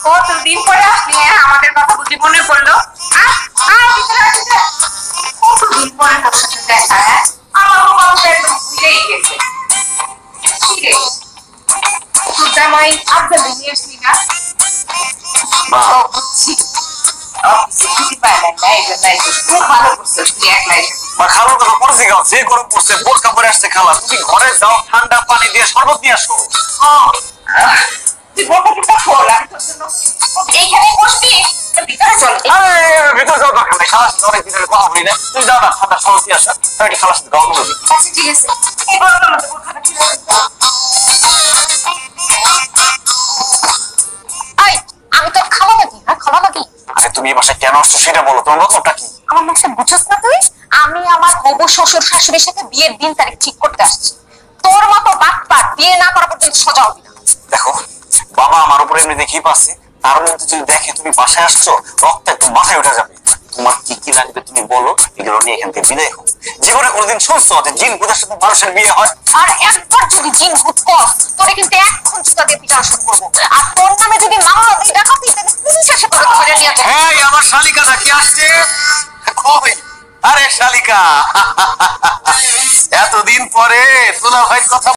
কতদিন পরে আসলি, আমাদের কথা বুঝি মনে পড়লো। কতদিন পরে তোর সাথে দেখা, আমার বাবা তো একদম ভুলেই গেছে। তোর জামাই আব্দুল নিয়ে আসলি না? বুঝছি, অফিসে ছুটি পাইলেন না, এই জন্য খুব ভালো করছিস তুই একলাই। খালার কথা পড়েছি গাও, যে গরম পড়ছে বোরকা পরে আসছে খালা, তুমি ঘরে যাও, ঠান্ডা পানি দিয়ে শরবত নিয়ে আসো। তুই বোরকা কিন্তু খোল, আমি তোর জন্য এইখানে বসবি, ভিতরে চল। ভিতরে যাও দরকার নেই, খালার সাথে অনেক দিনের কথা বলি না, তুমি যাও না, ঠান্ডা শরবত নিয়ে আসো, আমি খালার সাথে গল্প করবি। আচ্ছা ঠিক আছে, এই বোরকার মধ্যে বোরকাটা ঠিক আছে। আমি তোর খাওয়া নাকি? হ্যাঁ খাওয়া নাকি? আরে তুমি এই বাসায় কেন আসছো সেটা বলো, তোমার মতলবটা কি? আমার মাসে বুঝছস না তুই? আমি আমার হবু শ্বশুর শাশুড়ির সাথে বিয়ের দিন তারিখ ঠিক করতে আসছি। তোর মতো বাটপাট বিয়ে না করা পর্যন্ত সোজা হবি না। দেখো বাবা আমার উপরে এমনি দেখি পাচ্ছে, তার মধ্যে যদি দেখে তুমি বাসায় আসছো, রক্ত একটু মাথায় উঠে যাবে। তোমার কি কি লাগবে তুমি বলো, এগুলো নিয়ে এখান থেকে বিদায় হোক। জীবনে কোনোদিন শুনছো যে জিন ভূতের সাথে মানুষের বিয়ে হয়? আর একবার যদি জিন ভূত কর, তোরে কিন্তু এখন জুতা দিয়ে পিটানো শুরু করবো। আর তোর নামে যদি মামলা দিয়ে ডাকাতি, তাহলে পুলিশের সাথে তোকে ধরে নিয়ে যাবে। এই আমার শালিকাটা কি আসছে? কই? আরে শালিকা, এতদিন পরে দুলা ভাইয়ের কথা